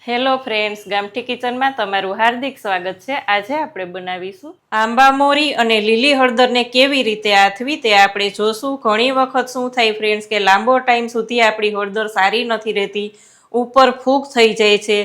Hello friends, ગામઠી કિચનમાં તમારું હાર્દિક સ્વાગત છે। આજે આપણે બનાવીશું આંબા મોરી અને લીલી હળદરને કેવી રીતે આથવી તે આપણે જોશું। ઘણી વખત શું થાય ફ્રેન્ડ્સ કે લાંબો ટાઈમ સુધી આપણી હળદર સારી નથી રહેતી, ઉપર ફૂગ થઈ જાય છે।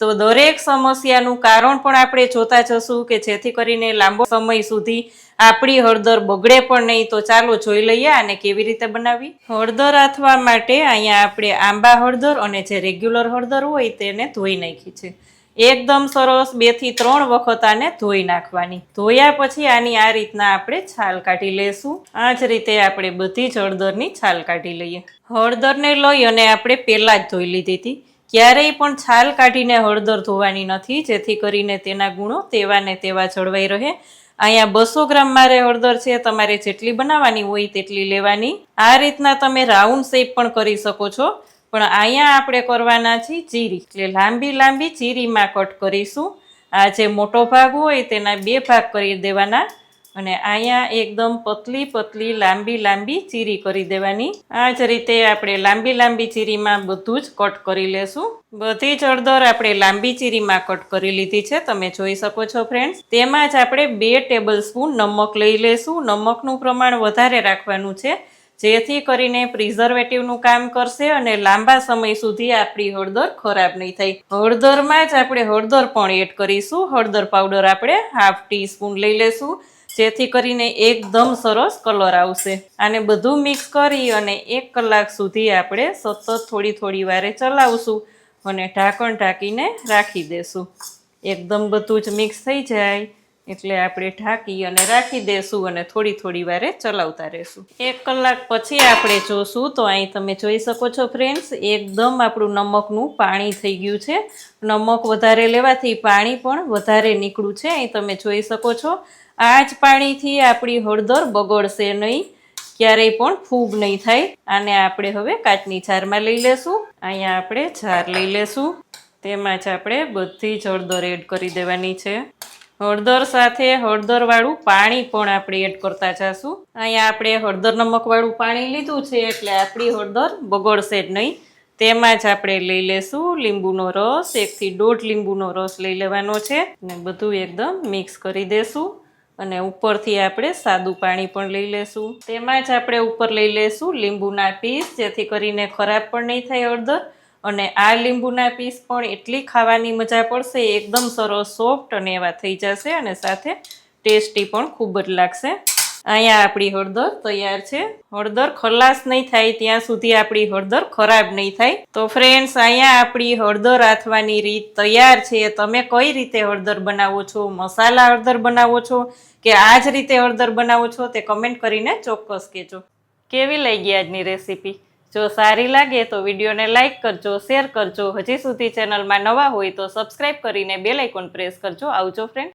તો દરેક સમસ્યાનું કારણ પણ આપણે જોતા જશું કે જેથી કરીને લાંબો સમય સુધી આપણી હળદર બગડે પણ નહીં। તો ચાલો જોઈ લઈએ આને કેવી રીતે બનાવી। હળદર આથવા માટે અહીંયા આપણે આંબા હળદર અને જે રેગ્યુલર હળદર હોય તેને ધોઈ નાખી છે। એકદમ સરસ 2 થી 3 વખત આને ધોઈ નાખવાની। ધોયા પછી આની આ રીતના આપણે છાલ કાઢી લેશું। આ જ રીતે આપણે બધી જ હળદરની છાલ કાઢી લઈએ। હળદરને લઈ અને આપણે પહેલા જ ધોઈ લીધી હતી। ક્યારેય પણ છાલ કાઢીને હળદર ધોવાની નથી, જેથી કરીને તેના ગુણો તેવા ને તેવા જળવાઈ રહે। અહીંયા 200 ગ્રામ મારે હળદર છે, તમારે જેટલી બનાવવાની હોય તેટલી લેવાની। આ રીતના તમે રાઉન્ડ શેપ પણ કરી શકો છો, પણ અહીંયા આપણે કરવાના છીએ ચીરી, એટલે લાંબી લાંબી ચીરીમાં કટ કરીશું। આ જે મોટો ભાગ હોય તેના 2 ભાગ કરી દેવાના અને અહીંયા એકદમ પતલી પતલી લાંબી લાંબી ચીરી કરી દેવાની। આ જ રીતે આપણે લાંબી લાંબી ચીરીમાં બધું જ કટ કરી લેશું। બધી જ હળદર આપણે લાંબી ચીરીમાં કટ કરી લીધી છે, તમે જોઈ શકો છો ફ્રેન્ડ્સ। તેમાં જ આપણે 2 ટેબલ સ્પૂન નમક લઈ લેશું। નમકનું પ્રમાણ વધારે રાખવાનું છે, જેથી કરીને પ્રિઝર્વેટિવનું કામ કરશે અને લાંબા સમય સુધી આપણી હળદર ખરાબ નહીં થાય। હળદરમાં જ આપણે હળદર પણ એડ કરીશું। હળદર પાવડર આપણે 1/2 ટીસ્પૂન લઈ લેશું, જેથી કરીને એકદમ સરસ કલર આવશે। આને બધું મિક્સ કરી અને 1 કલાક સુધી આપણે સતત થોડી થોડી વારે ચલાવશું અને ઢાંકણ ઢાંકીને રાખી દેશું। એકદમ બધું જ મિક્સ થઈ જાય એટલે આપણે ઢાંકી અને રાખી દેશું અને થોડી થોડી વારે ચલાવતા રહેશું। 1 કલાક પછી આપણે જોશું તો અહીં તમે જોઈ શકો છો ફ્રેન્ડ્સ, એકદમ આપણું નમકનું પાણી થઈ ગયું છે। નમક વધારે લેવાથી પાણી પણ વધારે નીકળ્યું છે, અહીં તમે જોઈ શકો છો। આ જ પાણીથી આપણી હળદર બગડશે નહીં, ક્યારેય પણ ફૂગ નહીં થાય। આને આપણે હવે કાચની જારમાં લઈ લેશું। અહીંયા આપણે જાર લઈ લેશું, તેમાં જ આપણે બધી જ હળદર એડ કરી દેવાની છે। હળદર સાથે હળદરવાળું પાણી પણ આપણે એડ કરતા જશું। અહીંયા આપણે હળદર નમકવાળું પાણી લીધું છે એટલે આપણી હળદર બગડશે જ નહીં। તેમાં જ આપણે લઈ લેશું લીંબુનો રસ, 1 થી 1.5 લીંબુનો રસ લઈ લેવાનો છે અને બધું એકદમ મિક્સ કરી દેશું। અને ઉપરથી આપણે સાદું પાણી પણ લઈ લેશું। તેમાં જ આપણે ઉપર લઈ લેશું લીંબુના પીસ, જેથી કરીને ખરાબ પણ નહીં થાય હળદર। અને આ લીંબુના પીસ પણ એટલી ખાવાની મજા પડશે, એકદમ સરસ સોફ્ટ અને એવા થઈ જશે અને સાથે ટેસ્ટી પણ ખૂબ જ લાગશે। અહીંયા આપણી હળદર તૈયાર છે। હળદર ખલાસ નહીં થાય ત્યાં સુધી આપણી હળદર ખરાબ નહીં થાય। તો ફ્રેન્ડ્સ, અહીંયા આપણી હળદર આથવાની રીત તૈયાર છે। તમે કઈ રીતે હળદર બનાવો છો, મસાલા હળદર બનાવો છો કે આ જ રીતે હળદર બનાવો છો તે કમેન્ટ કરીને ચોક્કસ કહેજો। કેવી લાગી આજની રેસીપી? જો સારી લાગે તો વિડીયોને લાઇક કરજો, શેર કરજો। હજી સુધી ચેનલમાં નવા હોય તો સબસ્ક્રાઈબ કરીને બેલ આઇકોન પ્રેસ કરજો। આવજો ફ્રેન્ડ।